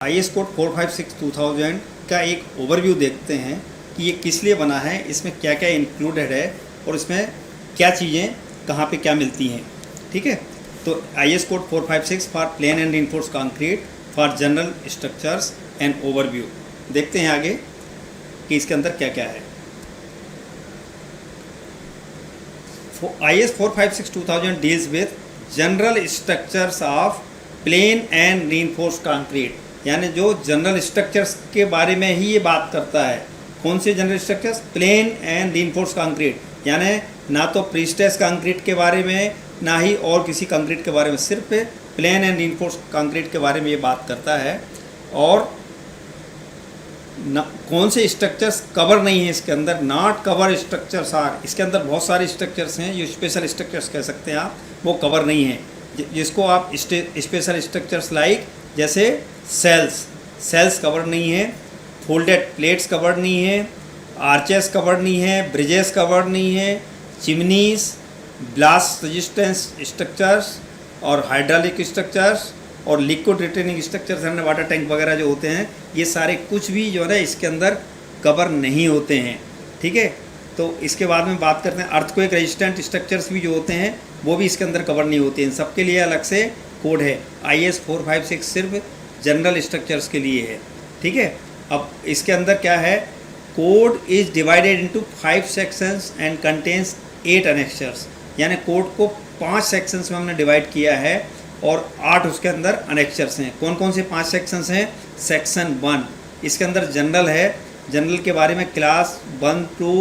IS code 456-2000 का एक overview देखते हैं कि ये किस लिए बना है, इसमें क्या क्या इंक्लूडेड है और इसमें क्या चीज़ें कहाँ पे क्या मिलती हैं। ठीक है, तो IS code 456 for plain and reinforce concrete for general structures and overview. देखते हैं आगे कि इसके अंदर क्या क्या है। IS 456-2000 deals with general structures of plain and reinforce concrete, यानी जो जनरल स्ट्रक्चर्स के बारे में ही ये बात करता है। कौन से general structures? Plain and reinforce concrete, यानी ना तो प्रीस्ट्रेस कंक्रीट के बारे में ना ही और किसी कंक्रीट के बारे में, सिर्फ प्लेन एंड रीइंफोर्स कंक्रीट के बारे में ये बात करता है। और कौन से स्ट्रक्चर्स कवर नहीं है इसके अंदर, नॉट कवर स्ट्रक्चर्स आर, इसके अंदर बहुत सारे स्ट्रक्चर्स हैं जो स्पेशल स्ट्रक्चर्स कह सकते हैं आप, वो कवर नहीं है, जिसको आप स्पेशल स्ट्रक्चर्स लाइक जैसे सेल्स कवर नहीं है, फोल्डेड प्लेट्स कवर नहीं है, आर्चेस कवर नहीं है, ब्रिजेस कवर नहीं है, चिमनीज, ब्लास्ट रेजिस्टेंस स्ट्रक्चर्स और हाइड्रोलिक स्ट्रक्चर्स और लिक्विड रिटेनिंग स्ट्रक्चर्स यानी वाटर टैंक वगैरह जो होते हैं, ये सारे कुछ भी जो है इसके अंदर कवर नहीं होते हैं। ठीक है, तो इसके बाद में बात करते हैं अर्थक्वेक रेजिस्टेंट स्ट्रक्चर्स भी जो होते हैं वो भी इसके अंदर कवर नहीं होते हैं। सबके लिए अलग से कोड है। IS 456 सिर्फ जनरल स्ट्रक्चर्स के लिए है। ठीक है, अब इसके अंदर क्या है, code is divided into 5 sections and contains 8 अनेक्चर्स, यानी कोड को 5 सेक्शंस में हमने डिवाइड किया है और 8 उसके अंदर अनेक्चर्स हैं। कौन कौन से 5 सेक्शंस हैं? सेक्शन 1 इसके अंदर जनरल है, जनरल के बारे में क्लास 1 to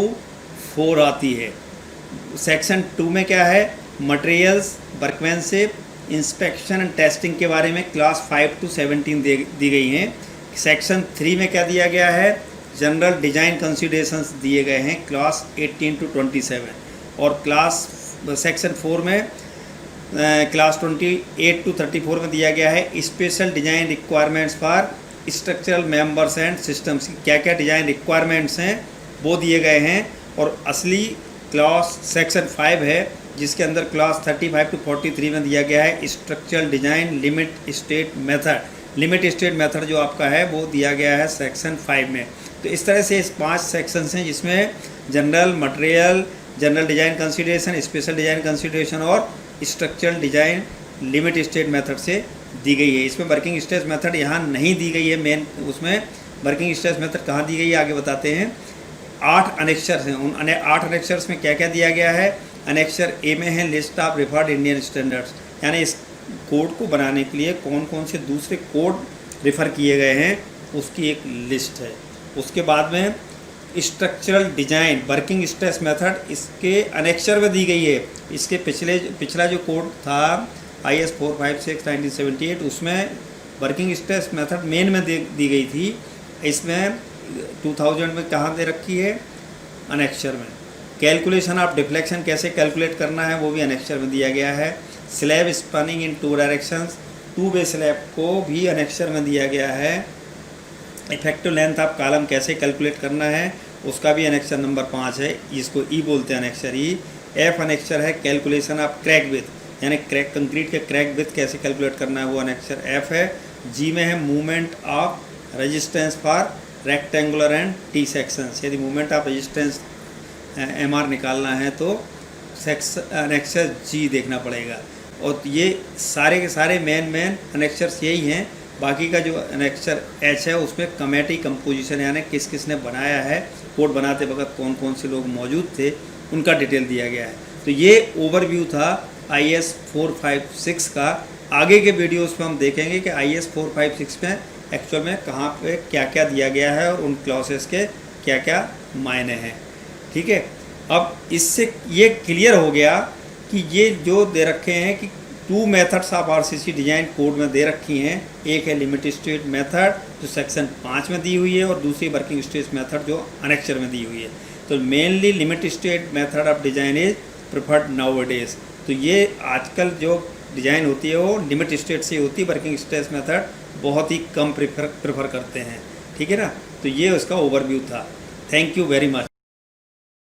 4 आती है। सेक्शन 2 में क्या है, materials, workmanship, inspection and testing के बारे में क्लास 5 to 17 दी गई हैं। सेक्शन 3 में क्या दिया गया है, जनरल डिज़ाइन कंसिडरेशंस दिए गए हैं क्लास 18 to 27। और सेक्शन 4 में क्लास 28 to 34 में दिया गया है special design requirements for structural members and systems. क्या क्या डिज़ाइन रिक्वायरमेंट्स हैं वो दिए गए हैं। और असली क्लास सेक्शन 5 है जिसके अंदर क्लास 35 to 43 में दिया गया है structural design limit state method. Limit state method जो आपका है वो दिया गया है सेक्शन 5 में। तो इस तरह से इस 5 सेक्शंस हैं जिसमें general, material, general design consideration, special design consideration और structural design limit state method से दी गई है। इसमें वर्किंग स्ट्रेस मेथड यहाँ नहीं दी गई है। मेन उसमें वर्किंग स्ट्रेस मेथड कहाँ दी गई है आगे बताते हैं। 8 अनेक्चर्स हैं, उन 8 अनेक्चर्स में क्या क्या दिया गया है। अनेक्चर ए में है list of referred Indian standards, यानी इस कोड को बनाने के लिए कौन कौन से दूसरे कोड रिफ़र किए गए हैं उसकी एक लिस्ट है। उसके बाद में structural design working stress method इसके अनेक्चर में दी गई है। इसके पिछला जो कोड था IS 456 1978 उसमें वर्किंग स्ट्रेस मेथड मेन में दी गई थी। इसमें 2000 में कहाँ दे रखी है, अनेक्चर में। कैलकुलेशन ऑफ डिफ्लेक्शन कैसे कैलकुलेट करना है वो भी अनेक्चर में दिया गया है। स्लैब स्पनिंग इन 2 डायरेक्शंस, 2 वे स्लैब को भी अनेक्चर में दिया गया है। इफेक्टिव लेंथ ऑफ कॉलम कैसे कैलकुलेट करना है उसका भी अनेक्चर नंबर 5 है, इसको ई बोलते हैं अनेक्चर ई। F अनेक्चर है कैलकुलेशन ऑफ क्रैक विथ, यानी क्रैक कंक्रीट के क्रैक विथ कैसे कैलकुलेट करना है वो अनेक्चर F है। G में है movement of resistance for rectangular and T sections, यदि मूवमेंट ऑफ रेजिस्टेंस MR निकालना है तो अनेक्चर G देखना पड़ेगा। और ये सारे के सारे मेन अनेक्चर्स यही हैं। बाकी का जो अनेक्चर H है उसमें कमेटी कंपोजिशन, यानी किस किस ने बनाया है, कोड बनाते वक्त कौन कौन से लोग मौजूद थे उनका डिटेल दिया गया है। तो ये ओवरव्यू था IS 456 का। आगे के वीडियोस में हम देखेंगे कि IS 456 में एक्चुअल में कहाँ पे क्या क्या दिया गया है और उन क्लॉसेस के क्या क्या मायने हैं। ठीक है, अब इससे ये क्लियर हो गया कि ये जो दे रखे हैं कि 2 methods of RCC design code में दे रखी हैं। एक है लिमिट स्टेट मेथड जो सेक्शन 5 में दी हुई है और दूसरी वर्किंग स्ट्रेस मेथड जो अनेक्चर में दी हुई है। तो mainly limit state method of design is preferred nowadays. तो ये आजकल जो डिज़ाइन होती है वो लिमिट स्टेट से होती है, वर्किंग स्ट्रेस मेथड बहुत ही कम प्रेफर करते हैं। ठीक है ना, तो ये उसका ओवरव्यू था। Thank you very much.